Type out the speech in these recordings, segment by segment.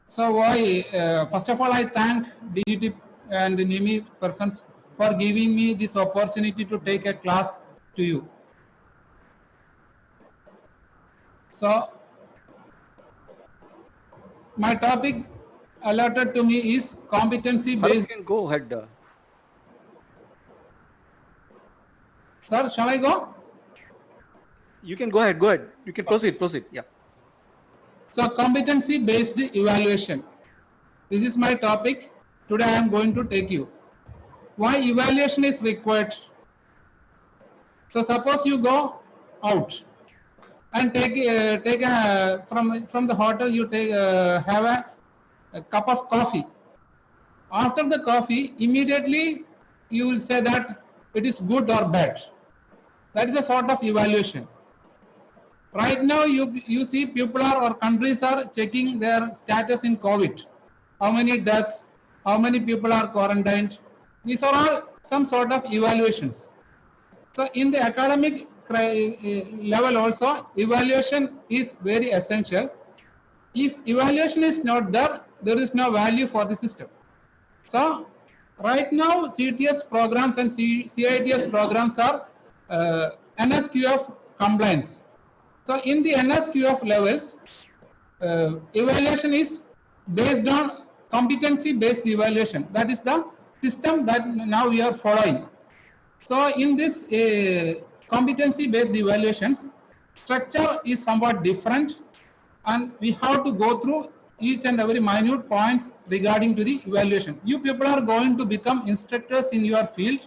So first of all, I thank DGT and NIMI persons for giving me this opportunity to take a class to you. So my topic allotted to me is competency Bharat, based. you can go ahead. Sir, shall I go? You can go ahead. Go ahead. You can proceed. Proceed. Yeah. So competency based evaluation. This is my topic. Today I am going to take you. Why evaluation is required? So suppose you go out and take a from the hotel, you take have a cup of coffee. After the coffee, immediately you will say that it is good or bad. That is a sort of evaluation. Right now, you see people are or countries are checking their status in COVID. How many deaths? How many people are quarantined? These are all some sort of evaluations. So in the academic level also, evaluation is very essential. If evaluation is not there, there is no value for the system. So right now, CTS programs and CITS programs are NSQF compliance. So in the NSQF levels, evaluation is based on competency based evaluation. That is the system that now we are following. So in this competency based evaluations, structure is somewhat different, and we have to go through each and every minute points regarding to the evaluation. You people are going to become instructors in your field,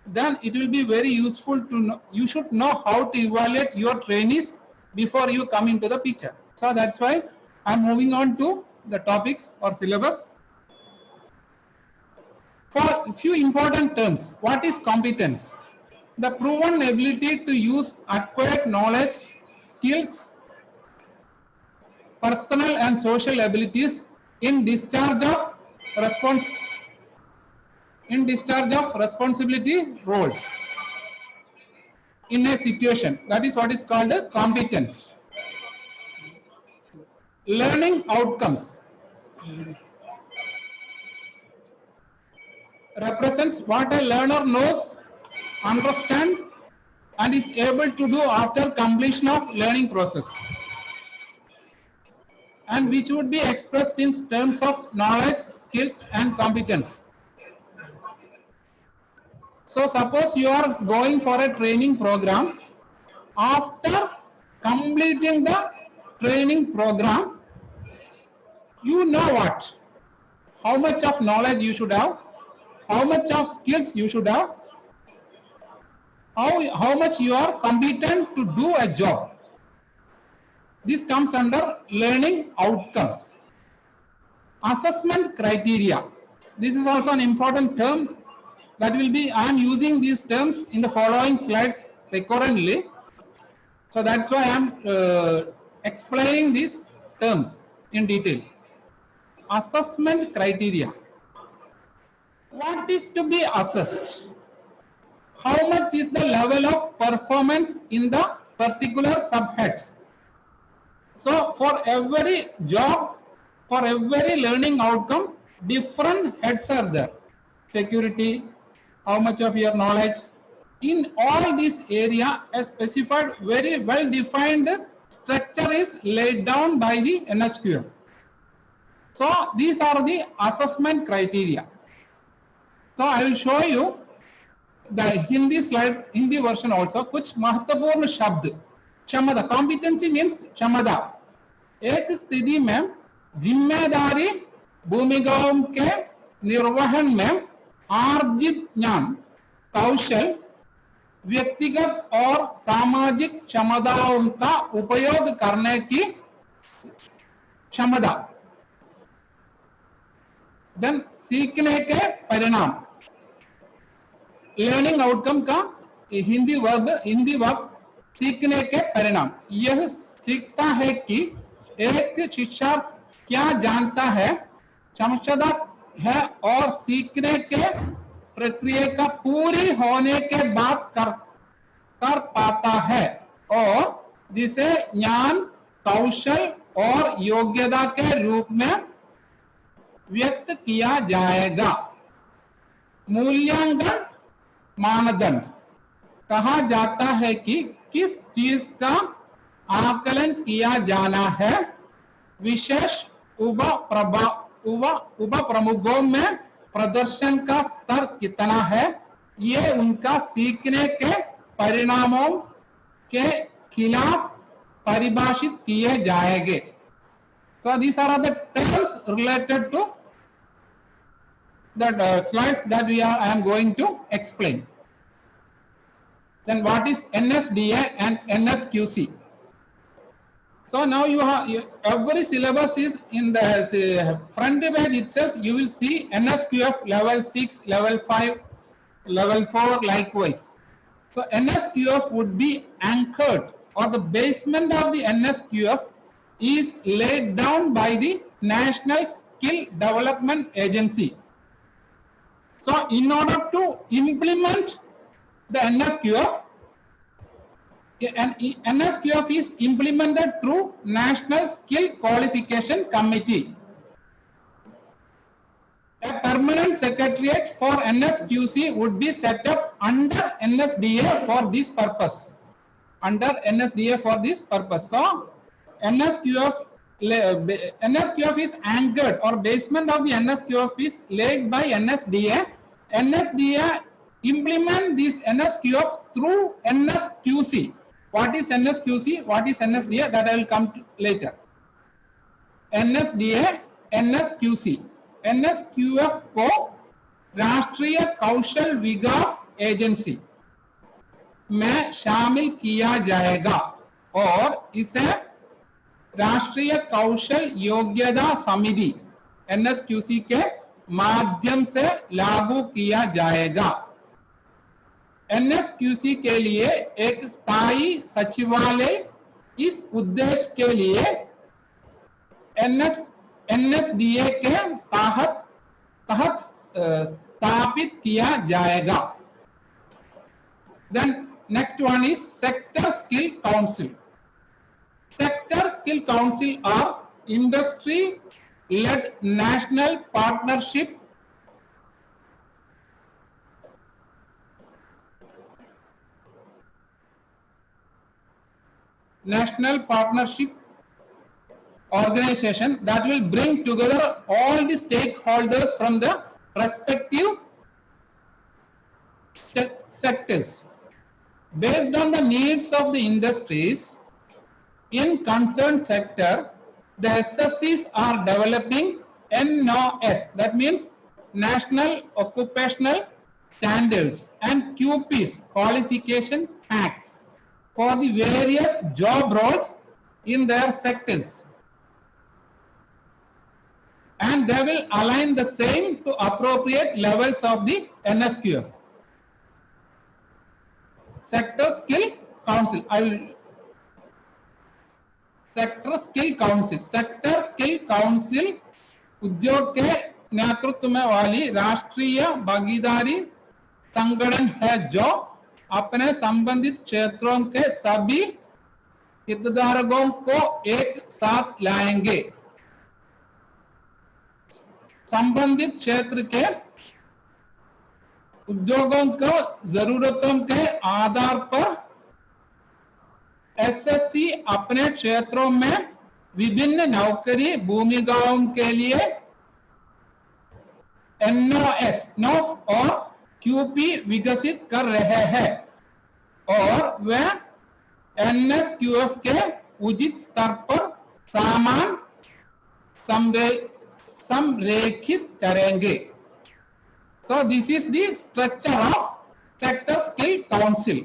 then it will be very useful to know. You should know how to evaluate your trainees before you come into the picture. So that's why I'm moving on to the topics or syllabus. For a few important terms, what is competence? The proven ability to use acquired knowledge, skills, personal and social abilities in discharge of responsibility roles in a situation. That is what is called a competence. Learning outcomes represents what a learner knows, understand, and is able to do after completion of learning process, and which would be expressed in terms of knowledge, skills, and competence. So suppose you are going for a training program. After completing the training program, you know what? How much of knowledge you should have, how much of skills you should have, how much you are competent to do a job. This comes under learning outcomes. Assessment criteria. This is also an important term that will be, I am using these terms in the following slides recurrently. So that's why I am explaining these terms in detail. Assessment criteria. What is to be assessed? How much is the level of performance in the particular subheads? So for every job, for every learning outcome, different heads are there. Security, how much of your knowledge. In all this area, a specified, very well defined structure is laid down by the NSQF. So these are the assessment criteria. So I will show you the Hindi slide, Hindi version also. कुछ महत्वपूर्ण शब्द. क्षमता, competency means क्षमता. एक स्थिति में जिम्मेदारी भूमिकाओं के निर्वहन में आर्जित ज्ञान, कौशल, व्यक्तिगत और सामाजिक क्षमताओं का उपयोग करने की क्षमता. देन सीखने के परिणाम. लर्निंग आउटकम का हिंदी वर्ब सीखने के परिणाम. यह सीखता है कि एक शिक्षार्थी क्या जानता है, क्षमता है और सीखने के प्रक्रिया का पूरी होने के बाद कर पाता है, और जिसे ज्ञान, कौशल और योग्यता के रूप में व्यक्त किया जाएगा। मूल्यांकन मानदंड कहा जाता है कि किस चीज का आकलन किया जाना है। विशेष उप प्रमुखों में प्रदर्शन का स्तर कितना है, ये उनका सीखने के परिणामों के खिलाफ परिभाषित किए जाएंगे। So these are the terms related to the slides that I am going to explain. Then what is NSDA and NSQC? So now every syllabus is in the front page itself. You will see NSQF level 6, level 5, level 4 likewise. So NSQF would be anchored, or the basement of the NSQF is laid down by the National Skill Development Agency. So in order to implement the NSQF, and NSQF is implemented through National Skill Qualification Committee. A permanent secretariat for NSQC would be set up under NSDA for this purpose. Under NSDA for this purpose. So NSQF is anchored, or basement of the NSQF is laid by NSDA. NSDA implement this NSQF through NSQC. What is NSQC? What is NSDA? That I will come to later. NSDA, NSQC. NSQF को राष्ट्रीय कौशल विकास agency में शामिल किया जाएगा और इसे राष्ट्रीय कौशल योग्यता समिति NSQC के माध्यम से लागू किया जाएगा। NSQC के लिए एक स्थायी सचिवालय इस उद्देश्य के लिए NSDA के तहत स्थापित किया जाएगा। Then next one is Sector Skill Council. Sector Skill Council are industry-led national partnership organization that will bring together all the stakeholders from the respective sectors. Based on the needs of the industries in concerned sector, the SSCs are developing NOS, that means National Occupational Standards, and QPs, Qualification Acts, for the various job roles in their sectors. And they will align the same to appropriate levels of the NSQF. Sector Skill Council. Sector Skill Council. Sector Skill Council उद्योग के नेतृत्व में वाली राष्ट्रीय भागीदारी संगठन है जो अपने संबंधित क्षेत्रों के सभी हितधारकों को एक साथ लाएंगे। संबंधित क्षेत्र के उद्योगों को जरूरतों के आधार पर एसएससी अपने क्षेत्रों में विभिन्न नौकरी भूमिकाओं के लिए नोस और क्यूपी विकसित कर रहे हैं और वे एनएसक्यूएफ के उचित स्तर पर सामान संरेखित करेंगे। So this is the structure of Sector Skill Council.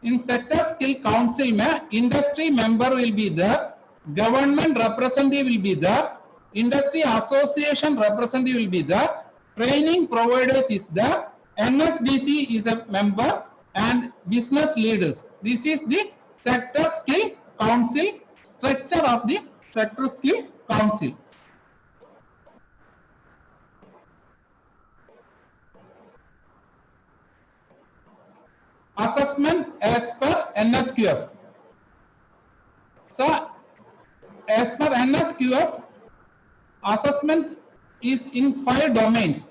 In Sector Skill Council में industry member will be there, government representative will be there, industry association representative will be there, training providers is there, NSDC is a member, and business leaders. This is the Sector Skill Council, structure of the Sector Skill Council. Assessment as per NSQF. So as per NSQF, assessment is in 5 domains.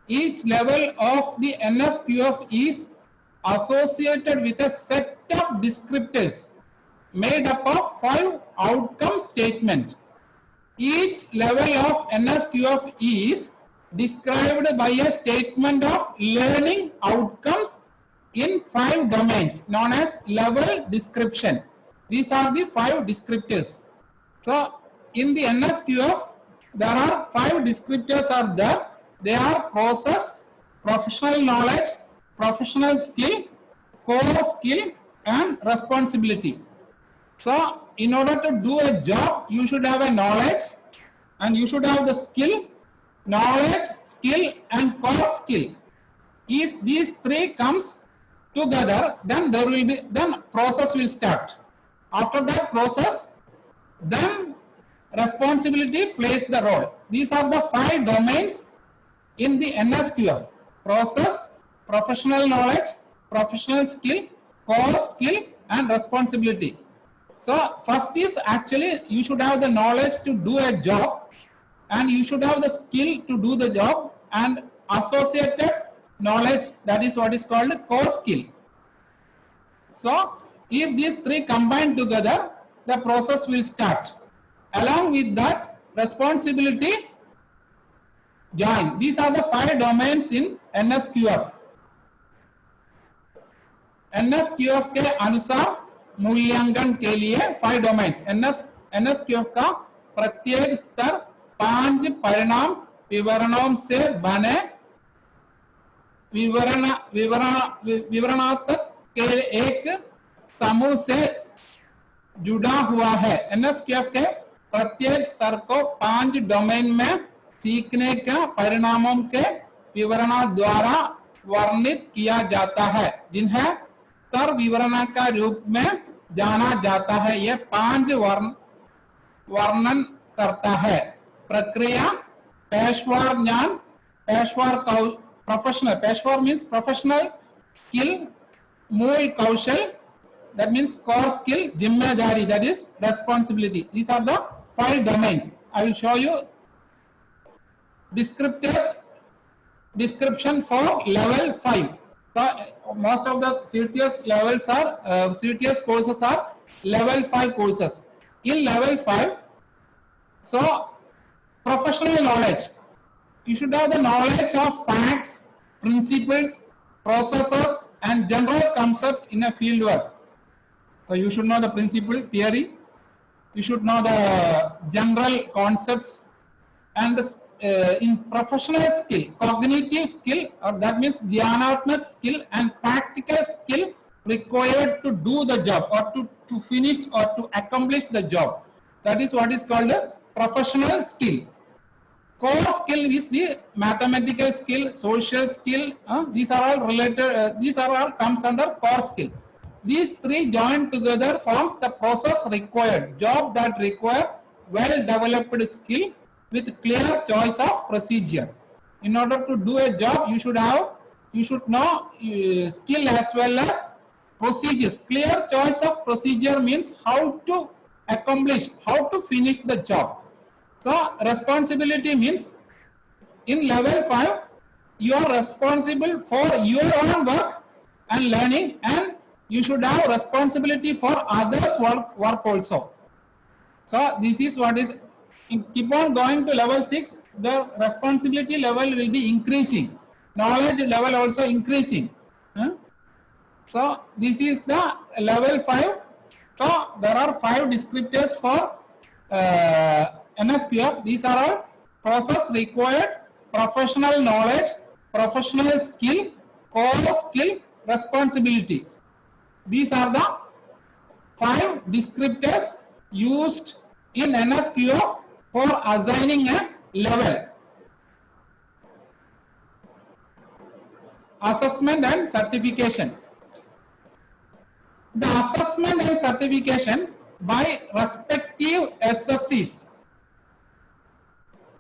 Each level of the NSQF is associated with a set of descriptors made up of 5 outcome statements. Each level of NSQF is described by a statement of learning outcomes in 5 domains known as level description. These are the 5 descriptors. So in the NSQF, there are 5 descriptors are there. They are process, professional knowledge, professional skill, core skill, and responsibility. So in order to do a job, you should have a knowledge, and you should have the skill, knowledge, skill, and core skill. If these 3 comes together, then process will start. After that process, then responsibility plays the role. These are the 5 domains in the NSQF: process, professional knowledge, professional skill, core skill, and responsibility. So first is actually you should have the knowledge to do a job, and you should have the skill to do the job, and associated knowledge, that is what is called core skill. So if these 3 combine together, the process will start. Along with that, responsibility join. These are the 5 domains in NSQF. NSQF के अनुसार मूल्यांकन के लिए 5 domains. NSQF का प्रत्येक स्तर 5 परिणाम विवरणों से बने विवरणात्मक के एक समूह से जुड़ा हुआ है. NSQF के प्रत्येक स्तर को 5 डोमेन में सीखने के परिणामों के विवरण द्वारा वर्णित किया जाता है, जिन्हें स्तर विवरण का रूप में जाना जाता है. ये 5 वर्णन करता है. प्रक्रिया, पेशेवर ज्ञान, पेशेवर प्रोफेशनल, पेशेवर मीन्स प्रोफेशनल स्किल, मूल कौशल, that means core skill, जिम्मेदारी, that is responsibility. These are the 5 domains. I will show you description for level 5. So most of the CTS levels are CTS courses are level 5 courses. In level 5, so professional knowledge, you should have the knowledge of facts, principles, processes, and general concept in a field work. So you should know the principle, theory, you should know the general concepts, and in professional skill, cognitive skill, or that means dhyanatmak skill and practical skill required to do the job or to finish or to accomplish the job. That is what is called a professional skill. Core skill is the mathematical skill, social skill. These are all related. These are all comes under core skill. These 3 joined together forms the process required, job that require well-developed skill with clear choice of procedure. In order to do a job, you should know skill as well as procedures. Clear choice of procedure means how to accomplish, how to finish the job. So responsibility means in level 5, you are responsible for your own work and learning, and you should have responsibility for others' work also. So this is what is. Keep on going to level 6, the responsibility level will be increasing, knowledge level also increasing. So this is the level 5. So there are 5 descriptors for NSQF. These are all process required, professional knowledge, professional skill, core skill, responsibility. These are the 5 descriptors used in NSQF for assigning a level. Assessment and certification. The assessment and certification by respective SSCs.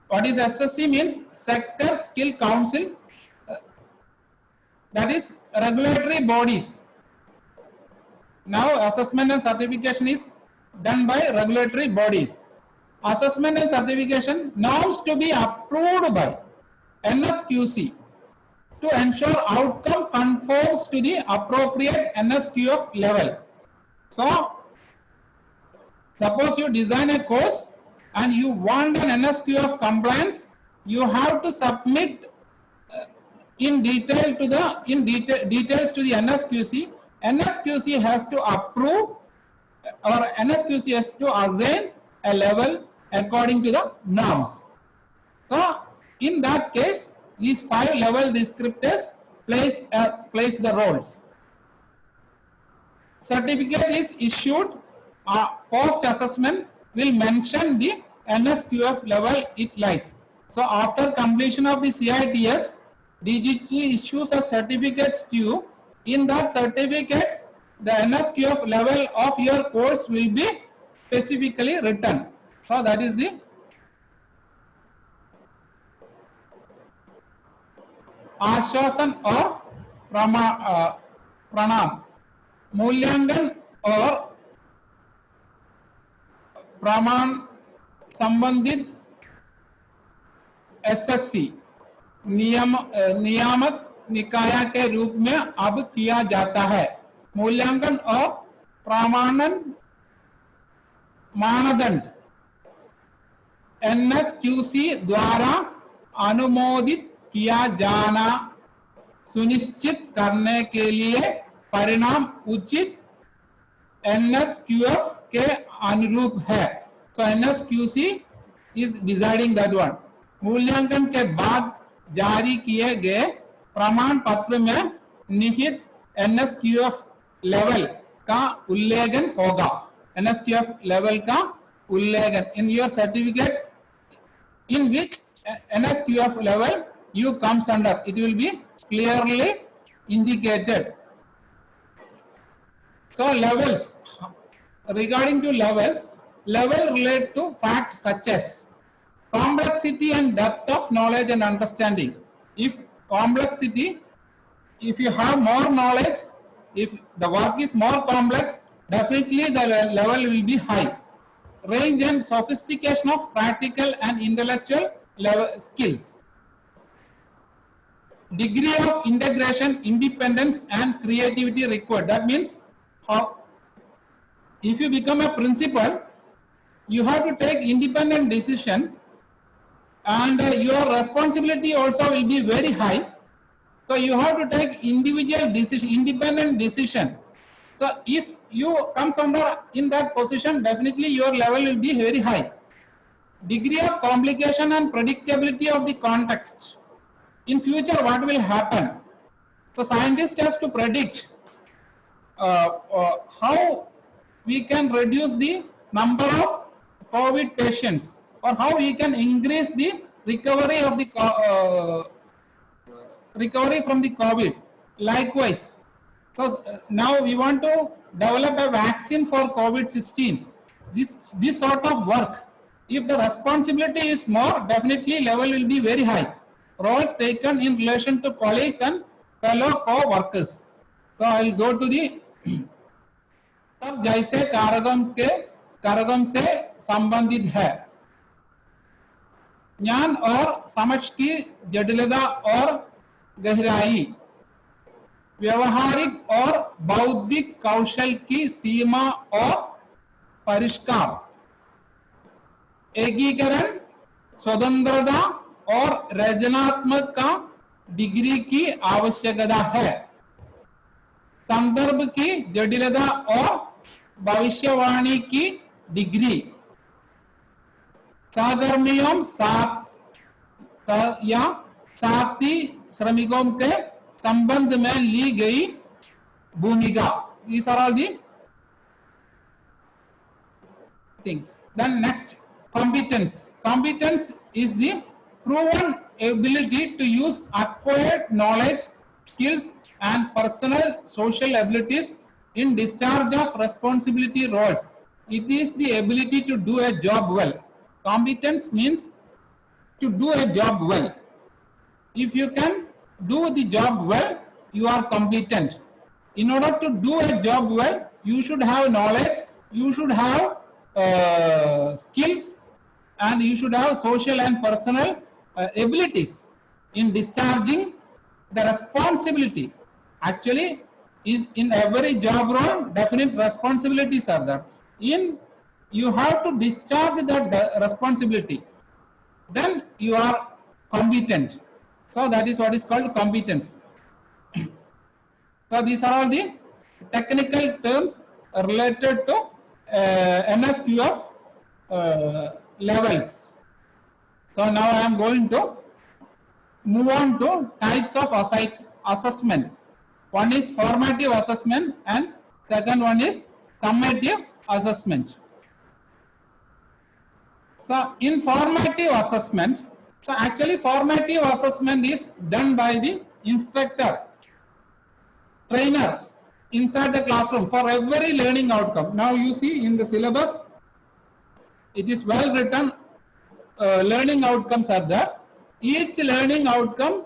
What is SSC means? Sector Skill Council. That is regulatory bodies. Now assessment and certification is done by regulatory bodies. assessment and certification norms to be approved by NSQC to ensure outcome conforms to the appropriate NSQF level. So, suppose you design a course and you want an NSQF compliance, you have to submit in details to the NSQC. NSQC has to approve, or NSQC has to assign a level according to the norms. So, in that case, these 5 level descriptors plays the roles. Certificate is issued post assessment will mention the NSQF level it lies. So after completion of the CITS, DGT issues a certificate to you. In that certificate, the NSQF level of your course will be specifically written. So that is the आश्वासन और प्रणाम, मूल्यांकन और प्रमाण संबंधित SSC नियामक निकाय के रूप में अब किया जाता है। मूल्यांकन और प्रमाणन मानदंड एनएसक्यूसी द्वारा अनुमोदित किया जाना सुनिश्चित करने के लिए परिणाम उचित एनएसक्यूएफ के अनुरूप है। सो एनएसक्यूसी इज डिसाइडिंग दैट वन। मूल्यांकन के बाद जारी किए गए प्रमाण पत्र में निहित एनएसक्यूएफ लेवल का उल्लेखन होगा। एनएसक्यूएफ लेवल का उल्लेखन in your certificate in which NSQF level you comes under, it will be clearly indicated. So levels, regarding to levels, level relate to facts such as complexity and depth of knowledge and understanding. If complexity, if you have more knowledge, if the work is more complex, definitely the level will be high. Range and sophistication of practical and intellectual level skills. Degree of integration, independence and creativity required. That means how, if you become a principal, you have to take independent decision, and your responsibility also will be very high. So you have to take individual decision, independent decision. So if you comes under in that position, definitely your level will be very high. Degree of complication and predictability of the context. In future, what will happen? So scientist has to predict how we can reduce the number of COVID patients, or how we can increase the recovery of the recovery from the COVID. Likewise, so now we want to develop a vaccine for COVID-16. This sort of work, if the responsibility is more, definitely level will be very high. Roles taken in relation to colleagues and fellow co-workers. So I will go to the सब जैसे कारगम से संबंधित है। ज्ञान और समझ की जटिलता और गहराई, व्यवहारिक और बौद्धिक कौशल की सीमा और परिष्कार, एकीकरण, स्वतंत्रता और रचनात्मक का डिग्री की आवश्यकता है। संदर्भ की जटिलता और भविष्यवाणी की डिग्री, सहकर्मियों या साथी श्रमिकों के संबंध में ली गई भूमिका। These are all the things. Then next, competence. Competence is the proven ability to use acquired knowledge, skills and personal social abilities in discharge of responsibility roles. It is the ability to do a job well. Competence means to do a job well. If you can do the job well, you are competent. In order to do a job well, you should have knowledge, you should have skills, and you should have social and personal abilities in discharging the responsibility. Actually, in every job role, definite responsibilities are there. You have to discharge that responsibility. Then you are competent. So that is what is called competence. So these are all the technical terms related to NSQF levels. So now I am going to move on to types of assessment. One is formative assessment and second one is summative assessment. So in formative assessment, so actually formative assessment is done by the instructor, trainer inside the classroom for every learning outcome. Now you see in the syllabus, it is well written, learning outcomes are there. Each learning outcome,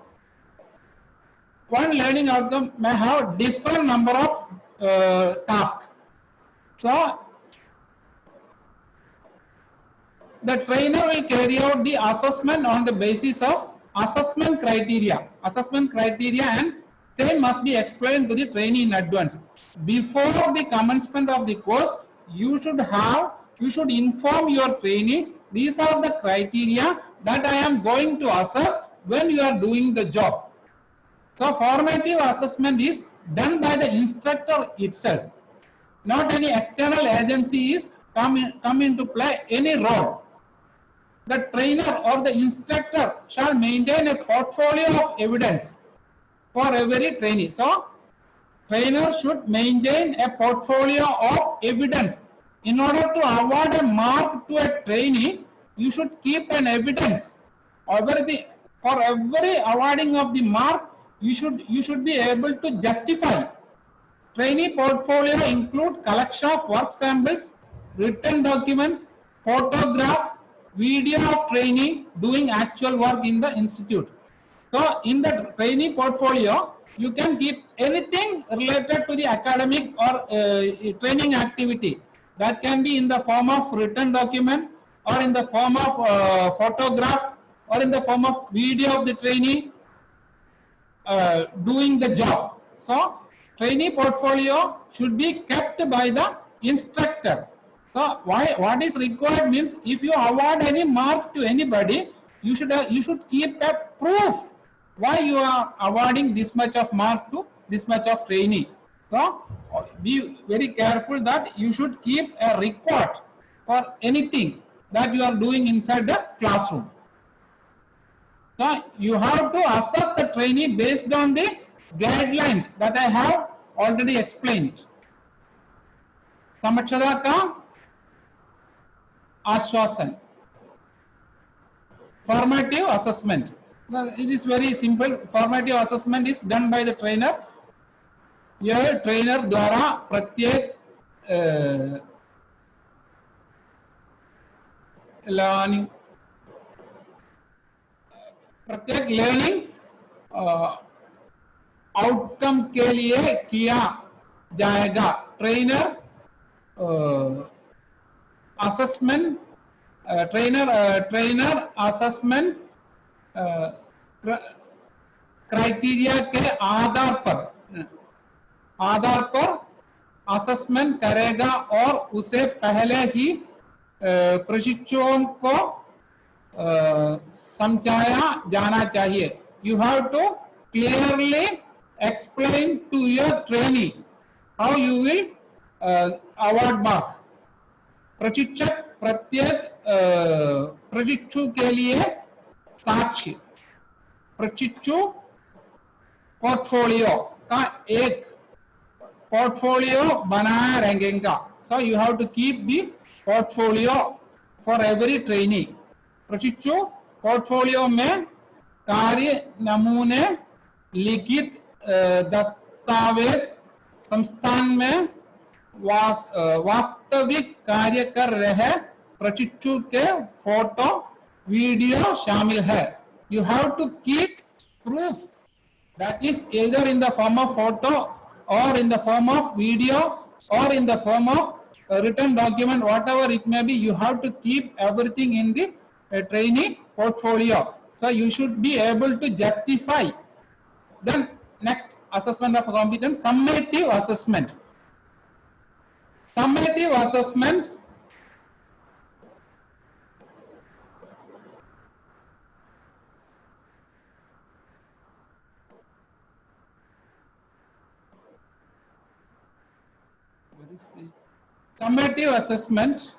one learning outcome may have different number of tasks. So the trainer will carry out the assessment on the basis of assessment criteria. Assessment criteria and same must be explained to the trainee in advance. Before the commencement of the course, you should inform your trainee, these are the criteria that I am going to assess when you are doing the job. So formative assessment is done by the instructor itself. Not any external agency is come into play any role. The trainer or the instructor shall maintain a portfolio of evidence for every trainee. So trainer should maintain a portfolio of evidence. In order to award a mark to a trainee, you should keep an evidence. For every awarding of the mark, you should be able to justify. Trainee portfolio include collection of work samples, written documents, photograph, video of trainee doing actual work in the institute. So in the trainee portfolio, you can keep anything related to the academic or training activity. That can be in the form of written document or in the form of photograph or in the form of video of the trainee doing the job. So trainee portfolio should be kept by the instructor. So what is required means, if you award any mark to anybody, you should keep a proof why you are awarding this much of mark to this much of trainee. So be very careful that you should keep a record for anything that you are doing inside the classroom. So you have to assess the trainee based on the guidelines that I have already explained. समझदा का आश्वासन. Formative assessment. Now, it is very simple. Formative assessment is done by the trainer. यह trainer द्वारा प्रत्येक learning outcome के लिए किया जाएगा. Trainer assessment trainer assessment criteria के आधार पर असेसमेंट करेगा और उसे पहले ही प्रशिक्षुओं को समझाया जाना चाहिए. You have to clearly explain to your trainee how you will award mark. प्रशिक्षक प्रत्येक प्रशिक्षु के लिए साक्ष्य प्रशिक्षु पोर्टफोलियो का एक पोर्टफोलियो बनाया रहेगा. So you have to keep the portfolio for every trainee. प्रशिक्षु पोर्टफोलियो में कार्य नमूने, लिखित दस्तावेज, संस्थान में वास्तविक कार्य कर रहे प्रशिक्षु के फोटो वीडियो शामिल है. You have to keep proof, that is either in the form of photo or in the form of video or in the form of written document, whatever it may be. You have to keep everything in the a trainee portfolio. So you should be able to justify. Then next assessment of competence, summative assessment. Summative assessment where is the summative assessment?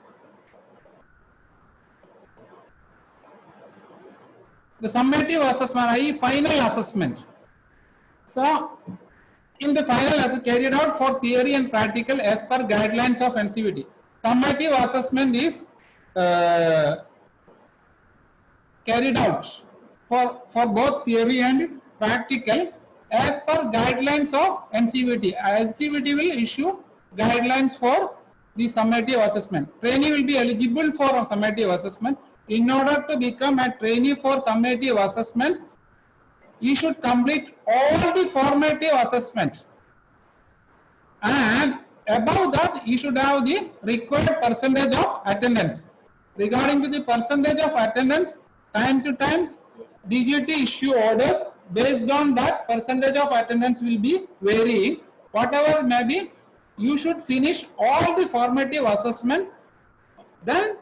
The summative assessment is final assessment. So in the final assessment carried out for theory and practical as per guidelines of NCVT. Summative assessment is carried out for both theory and practical as per guidelines of NCVT. NCVT will issue guidelines for the summative assessment. Trainee will be eligible for a summative assessment. In order to become a trainee for summative assessment, you should complete all the formative assessment, and above that you should have the required percentage of attendance. Regarding to the percentage of attendance, time to time DGT issue orders. Based on that, percentage of attendance will be varying. Whatever may be, you should finish all the formative assessment. Then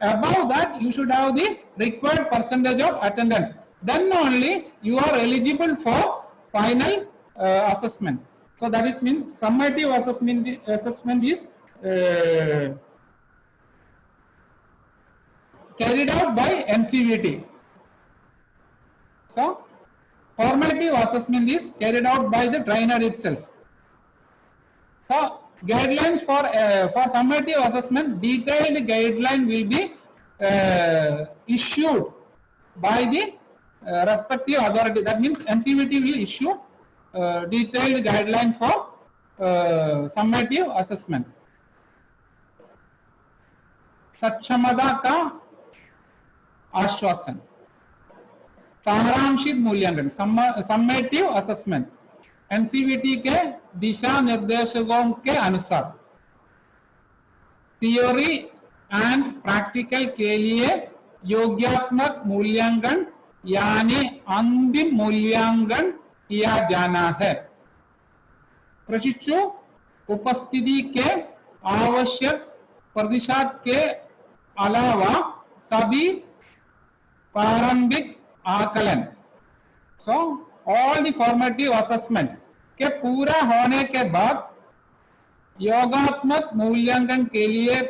above that you should have the required percentage of attendance. Then only you are eligible for final assessment. So that is means summative assessment is carried out by NCVT. So formative assessment is carried out by the trainer itself. So guidelines for summative assessment, detailed guideline will be issued by the respective authority. That means NCVT will issue detailed guideline for summative assessment. सक्षमता का आश्वासन, सारांशित मूल्यांकन, summative assessment NCVT के दिशा निर्देशों के अनुसार theory and practical के लिए योग्यात्मक मूल्यांकन यानी अंतिम मूल्यांकन किया जाना है। प्रशिक्षु उपस्थिति के आवश्यक प्रतिशत के अलावा सभी प्रारंभिक आकलन, so all the formative assessment के पूरा होने के बाद योगात्मक मूल्यांकन के लिए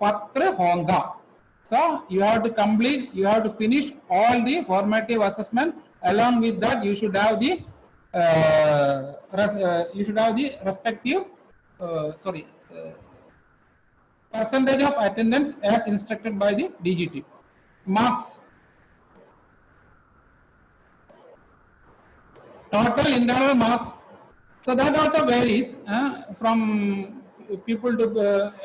पत्र होगा। So you have to complete, you have to finish all the formative assessment. Along with that, you should have the respective percentage of attendance as instructed by the DGT. Marks. Total internal marks. So that also varies from people to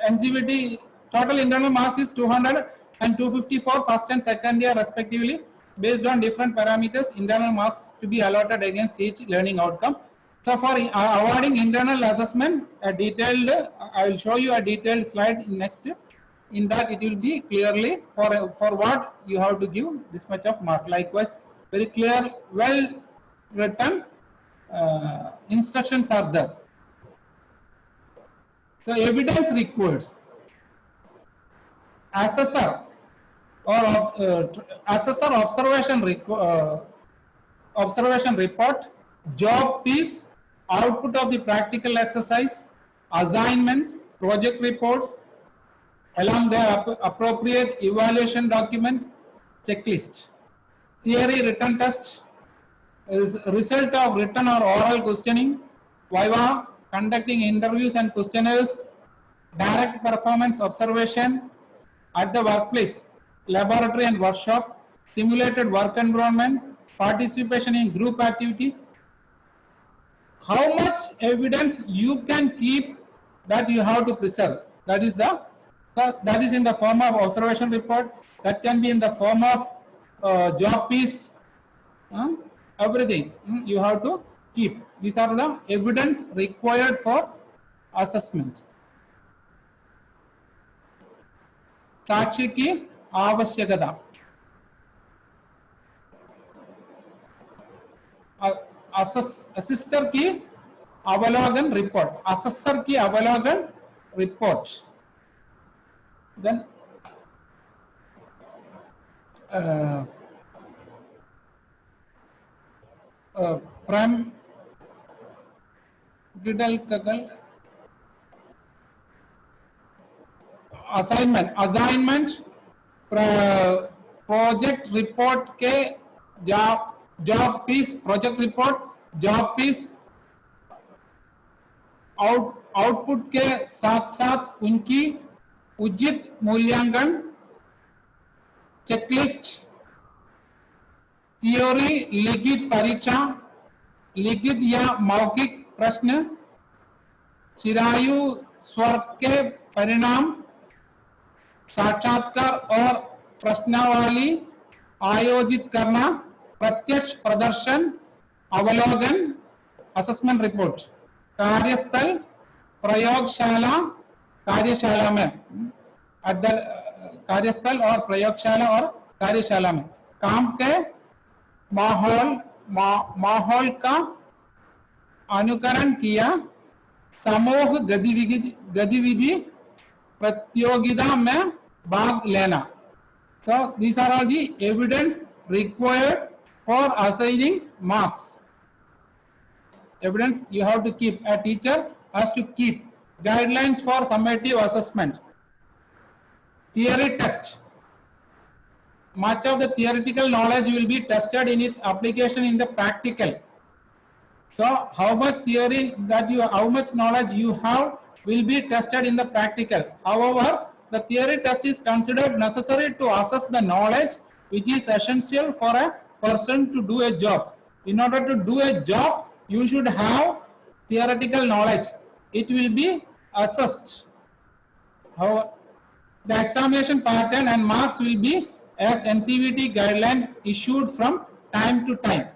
NCVT. Total internal marks is 200 and 250 for first and second year respectively. Based on different parameters, internal marks to be allotted against each learning outcome. So for awarding internal assessment, a detailed, I will show you a detailed slide in next. In that it will be clearly for what you have to give this much of mark. Likewise, very clear, well written instructions are there. So evidence requires assessor or assessor observation report, job piece, output of the practical exercise, assignments, project reports, along the appropriate evaluation documents, checklist. Theory written test is result of written or oral questioning, viva, conducting interviews and questionnaires, direct performance observation at the workplace, laboratory and workshop, simulated work environment, participation in group activity. How much evidence you can keep, that you have to preserve. That is in the form of observation report. That can be in the form of job piece. Everything you have to keep. These are the evidence required for assessment. साक्ष्य की आवश्यकता असिस्टर की अवलोकन report assessor की अवलोकन report then prime assignment project report के job piece project report job piece output के साथ साथ उनकी उचित मूल्यांकन चेकलिस्ट थियोरी लिखित परीक्षा लिखित या मौखिक प्रश्न चिरायु स्वर के परिणाम साक्षात्कार और प्रश्नावली आयोजित करना प्रत्यक्ष प्रदर्शन अवलोकन असेसमेंट रिपोर्ट कार्यस्थल प्रयोगशाला कार्यशाला में कार्यस्थल और प्रयोगशाला और कार्यशाला में काम के माहौल का अनुकरण किया समूह गतिविधि प्रतियोगिता में भाग लेना. So these are all the evidence required for assigning marks. Evidence you have to keep. A teacher has to keep guidelines for summative assessment. Theory test. Much of the theoretical knowledge will be tested in its application in the practical. So how much theory that how much knowledge you have will be tested in the practical. However, the theory test is considered necessary to assess the knowledge which is essential for a person to do a job. In order to do a job, you should have theoretical knowledge. It will be assessed. However, the examination pattern and marks will be as NCVT guideline issued from time to time.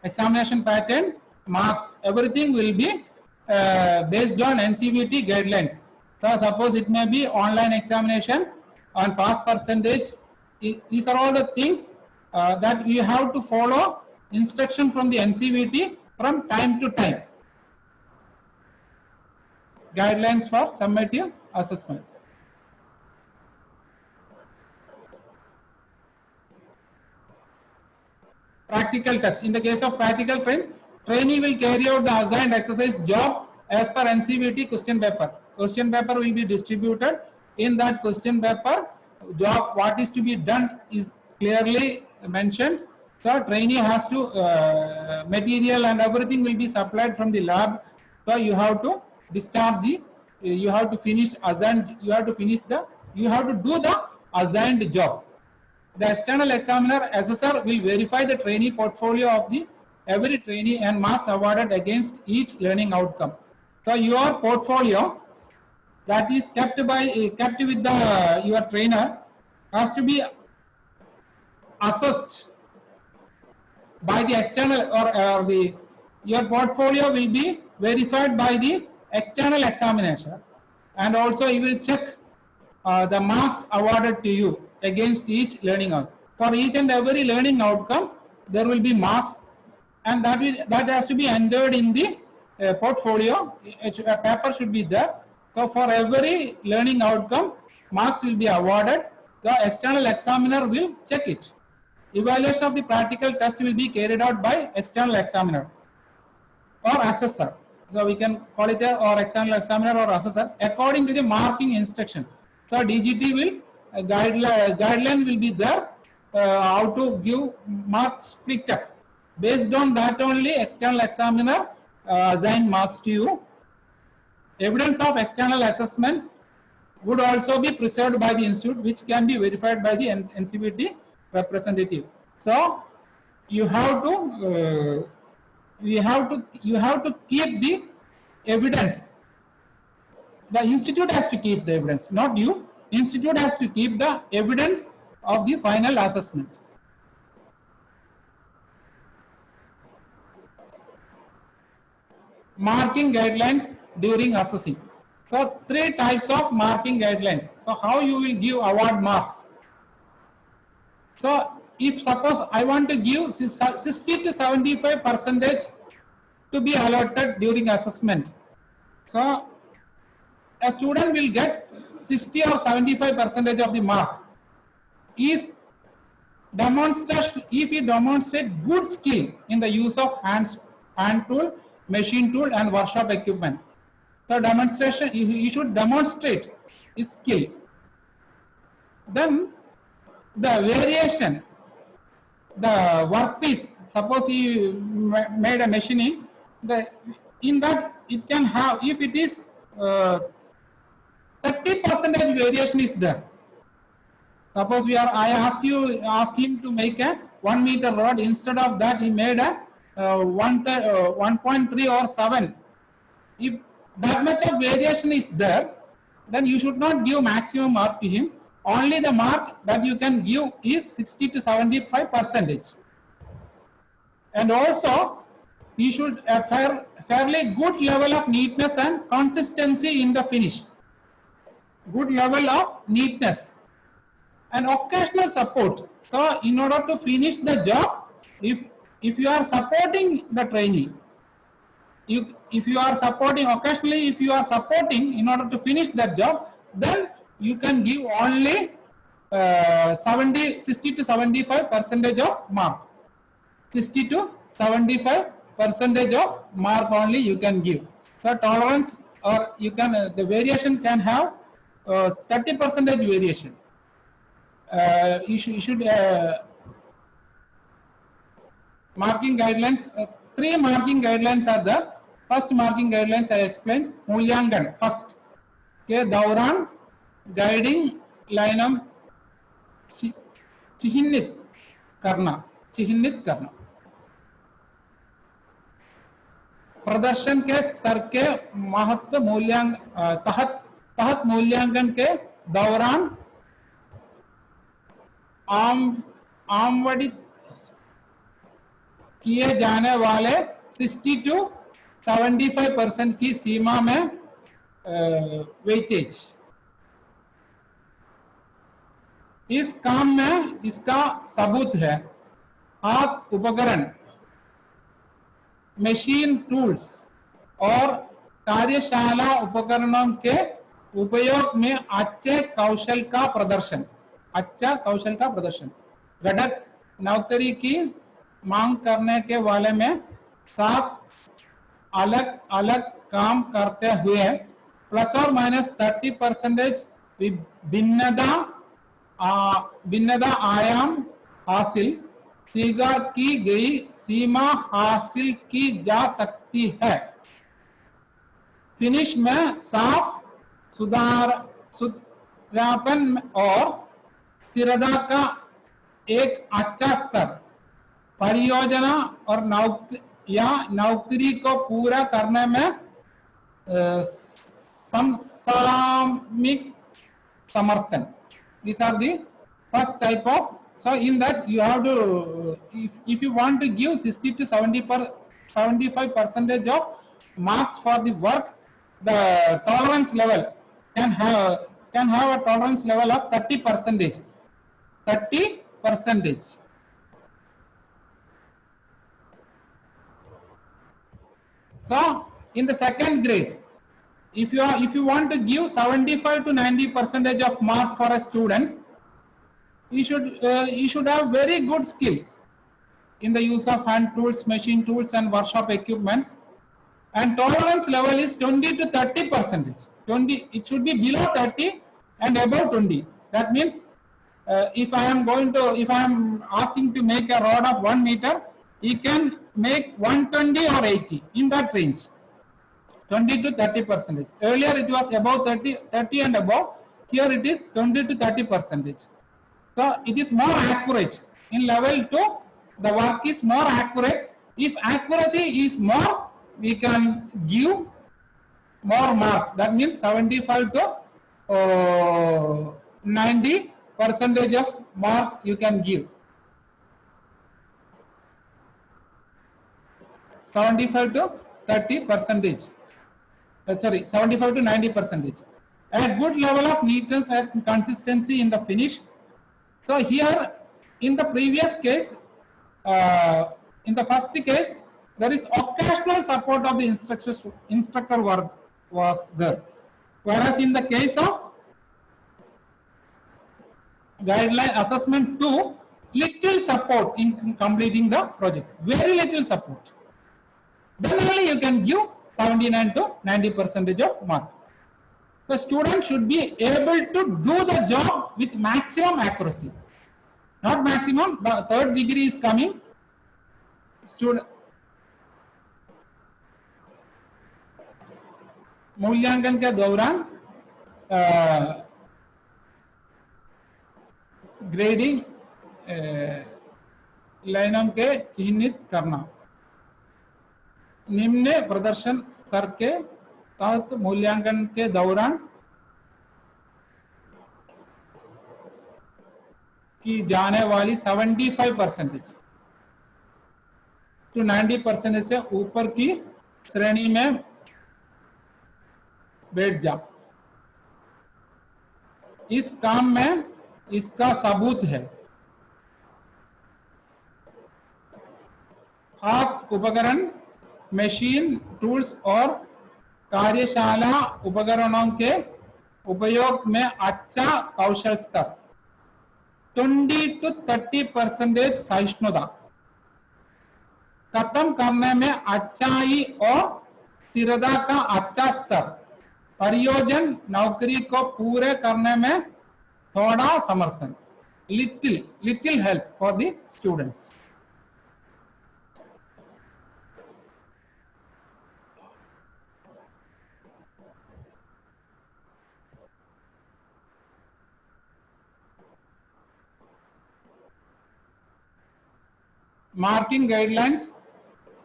Examination pattern, marks, everything will be based on NCVT guidelines. So suppose it may be online examination on pass percentage. These are all the things that you have to follow instruction from the NCVT from time to time. Guidelines for summative assessment. Practical test. In the case of practical trainee will carry out the assigned exercise job as per NCVT question paper. Question paper will be distributed. In that question paper, job what is to be done is clearly mentioned. So trainee has to material and everything will be supplied from the lab. So you have to discharge the, you have to finish assigned, you have to do the assigned job. The external examiner assessor will verify the trainee portfolio of the every trainee and marks awarded against each learning outcome. So your portfolio that is kept with the your trainer has to be assessed by the external or your portfolio will be verified by the external examination, and also he will check the marks awarded to you against each learning outcome. For each and every learning outcome, there will be marks, and that has to be entered in the portfolio. A paper should be there. So for every learning outcome, marks will be awarded. The external examiner will check it. Evaluation of the practical test will be carried out by external examiner or assessor. So we can call it or external examiner or assessor according to the marking instruction. So DGT will guideline will be there how to give marks split up. Based on that only external examiner assign marks to you. Evidence of external assessment would also be preserved by the institute, which can be verified by the NCVT representative. So you have to keep the evidence. The institute has to keep the evidence, not you. Institute has to keep the evidence of the final assessment. Marking guidelines during assessing. So 3 types of marking guidelines. So how you will give award marks? So if suppose I want to give 60 to 75% to be allotted during assessment, so a student will get 60 or 75% of the mark if he demonstrate good skill in the use of hand tool, machine tool and workshop equipment. So demonstration, he should demonstrate his skill. Then the variation, the workpiece, suppose he made a machining, in that it can have, if it is 30% variation is there. Suppose I ask him to make a 1 meter rod. Instead of that, he made a 1.3 or 7. If that much of variation is there, then you should not give maximum mark to him. Only the mark that you can give is 60 to 75%. And also, he should have fairly good level of neatness and consistency in the finish. Good level of neatness. And occasional support. So in order to finish the job, if you are supporting the trainee, if you are supporting occasionally, if you are supporting in order to finish that job, then you can give only 60 to 75% of mark. 60 to 75% of mark only you can give. So tolerance, or you can the variation can have 30% variation. You should marking guidelines. 3 marking guidelines are there. First marking guidelines I explained. Mulyankan first. Okay, Dauran, guiding, linam, चिह्नित करना. प्रदर्शन के स्तर के महत्व तहत मूल्यांकन के दौरान आमंत्रित किए जाने वाले 60 to 75% की सीमा में वेटेज. इस काम में इसका सबूत है. हाथ उपकरण, मशीन टूल्स और कार्यशाला उपकरणों के उपयोग में अच्छे कौशल का प्रदर्शन. घटक नौकरी की मांग करने के वाले में 7 अलग अलग काम करते हुए प्लस और माइनस 30% भिन्नता आयाम हासिल स्वीकार की गई सीमा हासिल की जा सकती है. फिनिश में साफ सुथरापन और स्थिरता का एक अच्छा स्तर परियोजना और नौकरी को पूरा करने में समसामयिक समर्थन. These are the first type of. So in that you have to, if you want to give 60 to 75% of marks for the work, the tolerance level can have a tolerance level of 30%. 30%. So in the second grade, if you want to give 75 to 90% of mark for a student, you should have very good skill in the use of hand tools, machine tools and workshop equipments, and tolerance level is 20 to 30%. 20, it should be below 30 and above 20. That means if I am asking to make a rod of 1 meter, he can make 120 or 80 in that range. 20 to 30%. Earlier it was above 30 and above. Here it is 20 to 30%. So it is more accurate. In level 2, the work is more accurate. If accuracy is more, we can give more mark. That means 75 to 90% of mark you can give. 75 to 30%. 75 to 90%. A good level of neatness and consistency in the finish. So here in the previous case, in the first case, there is occasional support of the instructor work was there. Whereas in the case of guideline assessment 2, little support in completing the project, very little support. Then only you can give 79 to 90% of mark. The student should be able to do the job with maximum accuracy. Not maximum, the third degree is coming. Student मूल्यांकन के दौरान grading लाइनों के चिन्हित करना, निम्न प्रदर्शन स्तर के तहत मूल्यांकन के दौरान की जाने वाली 75% to 90% से ऊपर की श्रेणी में बैठ जा। इस काम में इसका सबूत है। हाथ उपकरण, मशीन, टूल्स और कार्यशाला उपकरणों के उपयोग में अच्छा कौशल स्तर, 20 to 30% सहिष्णुता, खत्म करने में अच्छाई और स्थिरता का अच्छा स्तर, परियोजन नौकरी को पूरे करने में थोड़ा समर्थन, little help for the students. Marking guidelines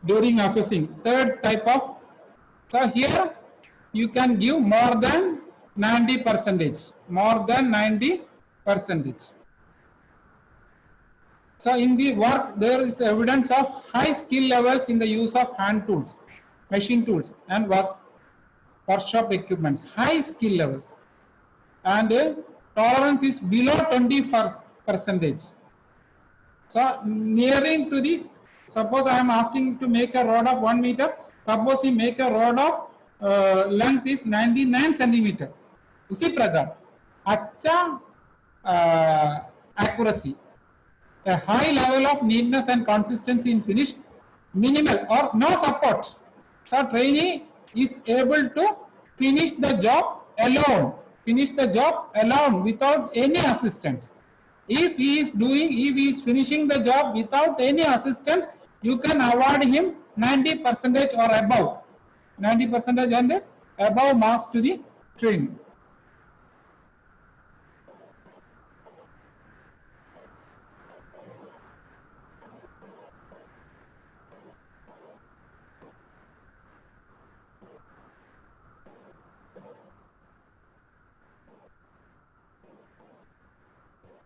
during assessing, third type of, so here you can give more than 90%, more than 90%. So in the work there is evidence of high skill levels in the use of hand tools, machine tools and workshop equipments, high skill levels, and tolerance is below 20%. So nearing to the, suppose I am asking to make a rod of 1 meter, suppose he make a rod of length is 99 centimeter. उसी प्रकार अच्छा accuracy, a high level of neatness and consistency in finish, minimal or no support. So trainee is able to finish the job alone, without any assistance. If he is finishing the job without any assistance, you can award him 90% or above, 90% and above marks to the trainee.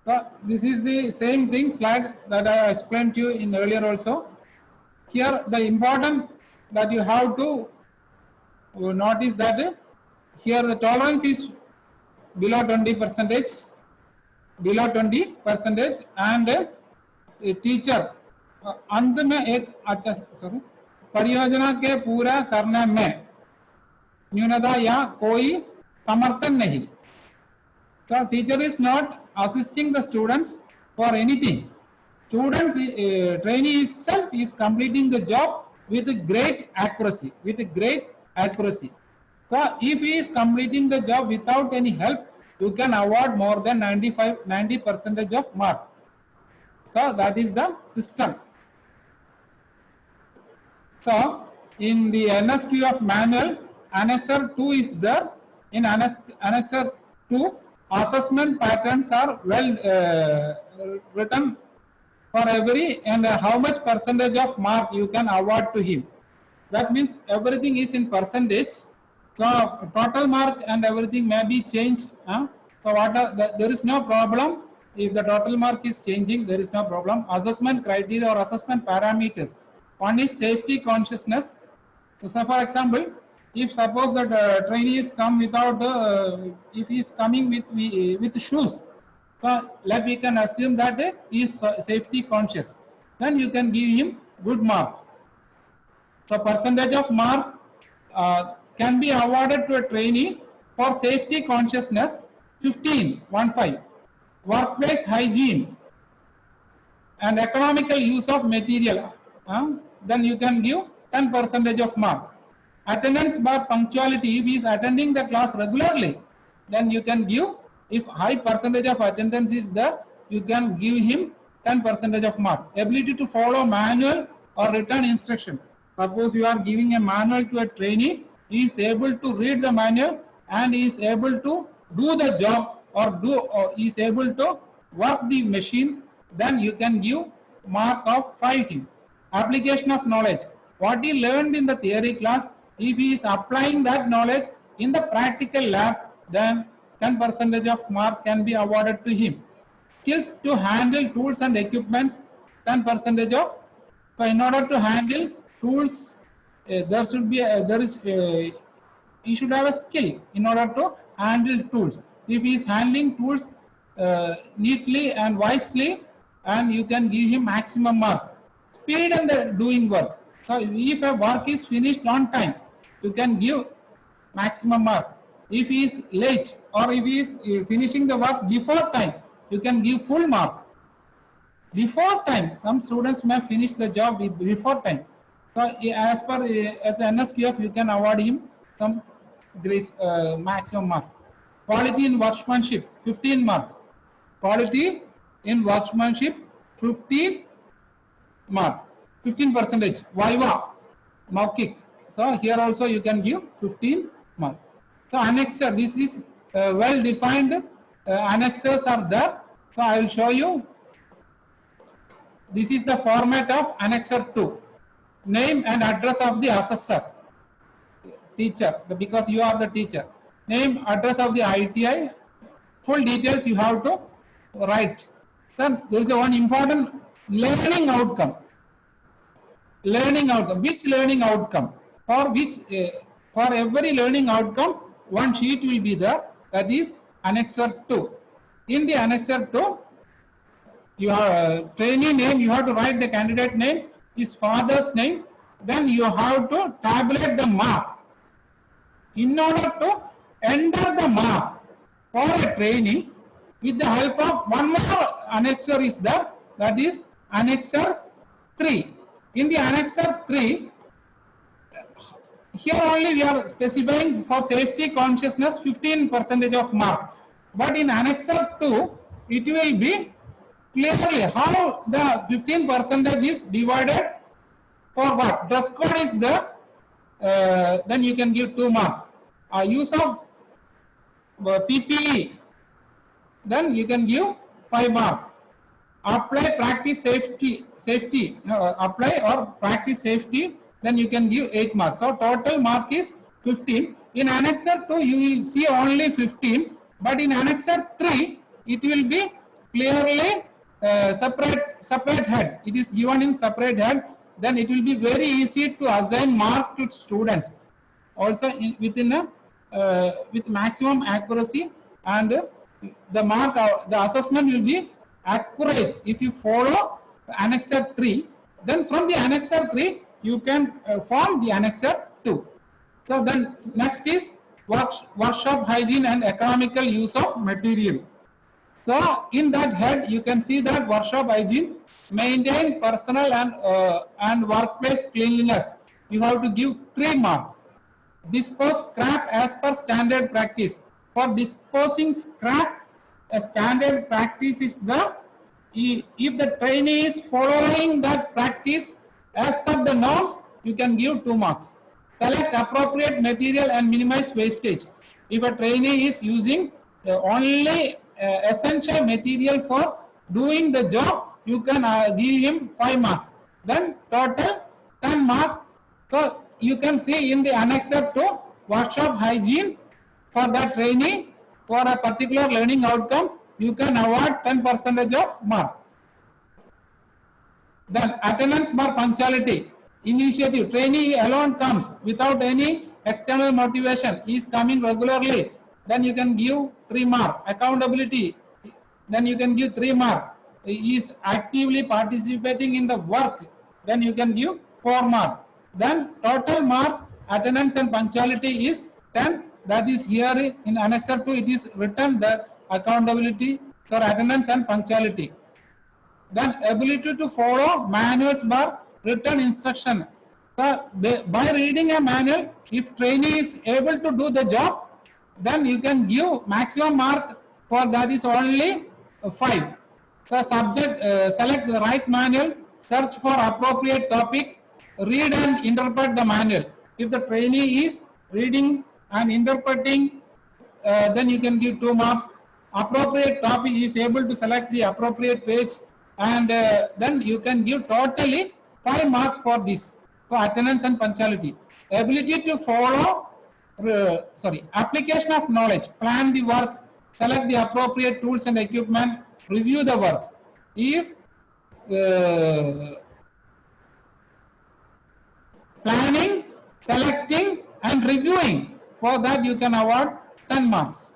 So this is the same thing slide that I explained to you in earlier also. Here the important that you have to notice that here the tolerance is below 20%, and a teacher अंत में एक अच्छा परियोजना के पूरा करने में न्यूनता या कोई समर्थन नहीं. So teacher is not assisting the students for anything. Students, trainee itself is completing the job with great accuracy, So if he is completing the job without any help, you can award more than 90% of mark. So that is the system. So in the NSQ of manual, Annexure 2 is there. In Annexure 2, assessment patterns are well written for every, and how much percentage of mark you can award to him. That means everything is in percentage. So total mark and everything may be changed. So there is no problem if the total mark is changing. There is no problem. Assessment criteria or assessment parameters. One is safety consciousness. So for example, if suppose that trainee is come without, if he is coming with shoes, So let we can assume that he is safety conscious. Then you can give him good mark. So percentage of mark can be awarded to a trainee for safety consciousness 15. Workplace hygiene and economical use of material. Then you can give 10% of mark. Attendance bar punctuality, if he is attending the class regularly, then you can give, if high percentage of attendance is there, you can give him 10% of mark. Ability to follow manual or written instruction. Suppose you are giving a manual to a trainee, he is able to read the manual and he is able to do the job or he is able to work the machine, then you can give mark of 5 him. Application of knowledge. What he learned in the theory class, if he is applying that knowledge in the practical lab, then 10% of mark can be awarded to him. Skills to handle tools and equipments, 10% of. So in order to handle tools, there should be he should have a skill in order to handle tools. If he is handling tools neatly and wisely, and you can give him maximum mark. Speed and the doing work. So if a work is finished on time, you can give maximum mark. If he is late or if he is finishing the work before time, you can give full mark. Before time, some students may finish the job before time. So as per the NSQF, you can award him some grace maximum mark. Quality in workmanship, 15 mark. Quality in workmanship, 15 mark. 15%. Viva, Maukik. So here also you can give 15 mark. So annexer, this is well defined. Annexers are there. So I will show you. This is the format of annexer 2. Name and address of the assessor, teacher, because you are the teacher. Name, address of the ITI, full details you have to write. Then there is one important learning outcome. Learning outcome. Which learning outcome? For which for every learning outcome, one sheet will be there. That is annexer 2. In the annexer 2, your trainee name, you have to write the candidate name, his father's name, then you have to tabulate the mark. In order to enter the mark for a trainee, with the help of one more annexer is there, that is annexer 3. In the annexer 3, here only we are specifying for safety consciousness 15% of mark. But in annexer 2, it will be clearly how the 15% is divided for what. Dress code is there, then you can give 2 mark. Use of PPE, then you can give 5 mark. Apply practice safety, apply or practice safety, then you can give 8 marks. So total mark is 15. In annexer 2, you will see only 15, but in annexer 3, it will be clearly separate head. It is given in separate head. Then it will be very easy to assign mark to students. Also with maximum accuracy, and the mark, the assessment will be accurate if you follow annexer 3. Then from the annexer 3, you can form the annexer 2. So then next is workshop hygiene and economical use of material. So in that head, you can see that workshop hygiene, maintain personal and workplace cleanliness. You have to give 3 marks. Dispose scrap as per standard practice. For disposing scrap, a standard practice is the, if the trainee is following that practice as per the norms, you can give 2 marks. Select appropriate material and minimize wastage. If a trainee is using only essential material for doing the job, you can give him 5 marks. Then total 10 marks. So you can see in the annexer to workshop hygiene, for that trainee for a particular learning outcome, you can award 10% of mark. Then attendance bar punctuality. Initiative, trainee alone comes without any external motivation, he is coming regularly, then you can give 3 mark. Accountability, then you can give 3 mark. He is actively participating in the work, then you can give 4 mark. Then total mark, attendance and punctuality is 10. That is here in annexure 2, it is written that accountability for attendance and punctuality. Then ability to follow manuals by written instruction. So by reading a manual, if trainee is able to do the job, then you can give maximum mark for that is only 5. So subject, select the right manual, search for appropriate topic, read and interpret the manual. If the trainee is reading and interpreting, then you can give 2 marks. Appropriate topic is able to select the appropriate page, and then you can give totally 5 marks for this. So attendance and punctuality. Ability to follow, application of knowledge, plan the work, select the appropriate tools and equipment, review the work. If planning, selecting and reviewing, for that you can award 10 marks.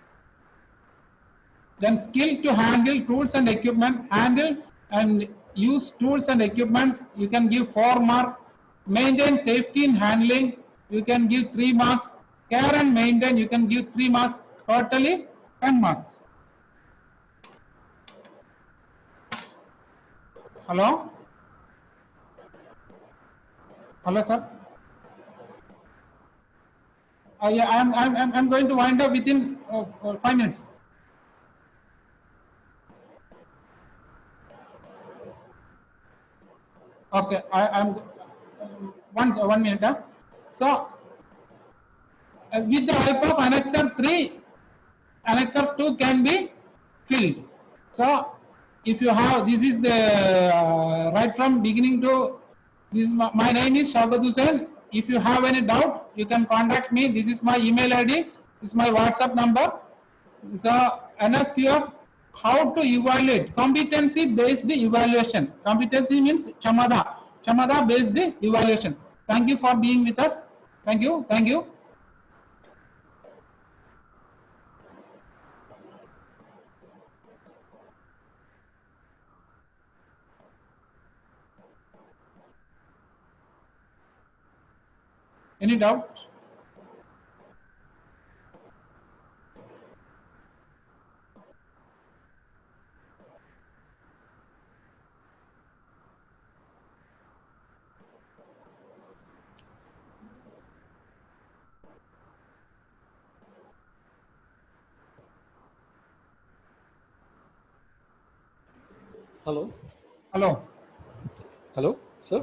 Then skill to handle tools and equipment, handle and use tools and equipments, you can give 4 marks. Maintain safety in handling, you can give 3 marks. Care and maintain, you can give 3 marks. Totally 10 marks. Hello? Hello, sir. Yeah, I'm going to wind up within 5 minutes. Okay, I'm 1 minute. So, with the help of annexure 3, annexure 2 can be filled. So, if you have, this is the right from beginning to this. My name is Shaukat Hussain. If you have any doubt, you can contact me. This is my email ID. This is my WhatsApp number. So, NSQF, how to evaluate competency based evaluation. Competency means Chamada based evaluation. Thank you for being with us. Thank you. Thank you. Any doubt? Hello. Hello. Hello, sir.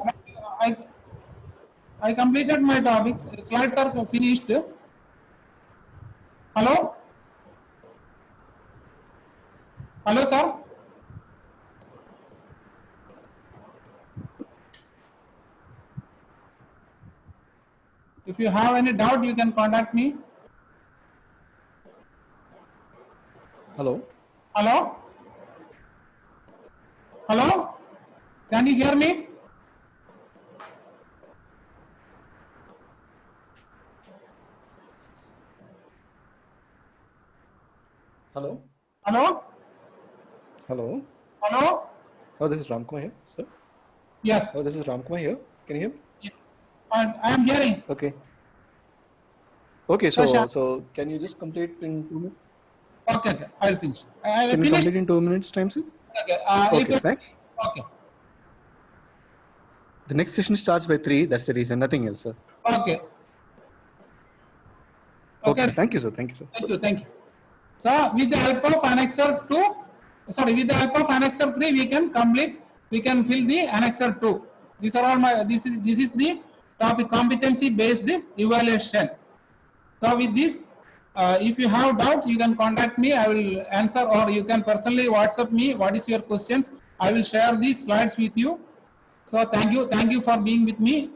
I completed my topics. Slides are finished. Hello? Hello, sir? If you have any doubt, you can contact me. Hello. Hello? Hello? Can you hear me? Hello. Hello? Hello. Hello? Oh, this is Ramkumar here, sir. Yes. Oh, this is Ramkumar here. Can you hear me? And I am hearing. Okay. Okay, Sure. so can you just complete in 2 minutes? Okay, I will finish. I will Can you finish. complete in 2 minutes time, sir? Okay. Okay, thanks. Okay. The next session starts by 3. That's the reason. Nothing else, sir. Okay. Okay. Thank you, sir. Thank you, sir. Thank you. Thank you. So, with the help of annexure 2, with the help of annexure 3, we can complete. We can fill the annexure 2. These are all my. This is the topic, competency based evaluation. So, with this, if you have doubt, you can contact me. I will answer, or you can personally WhatsApp me. What is your questions? I will share these slides with you. So, thank you for being with me.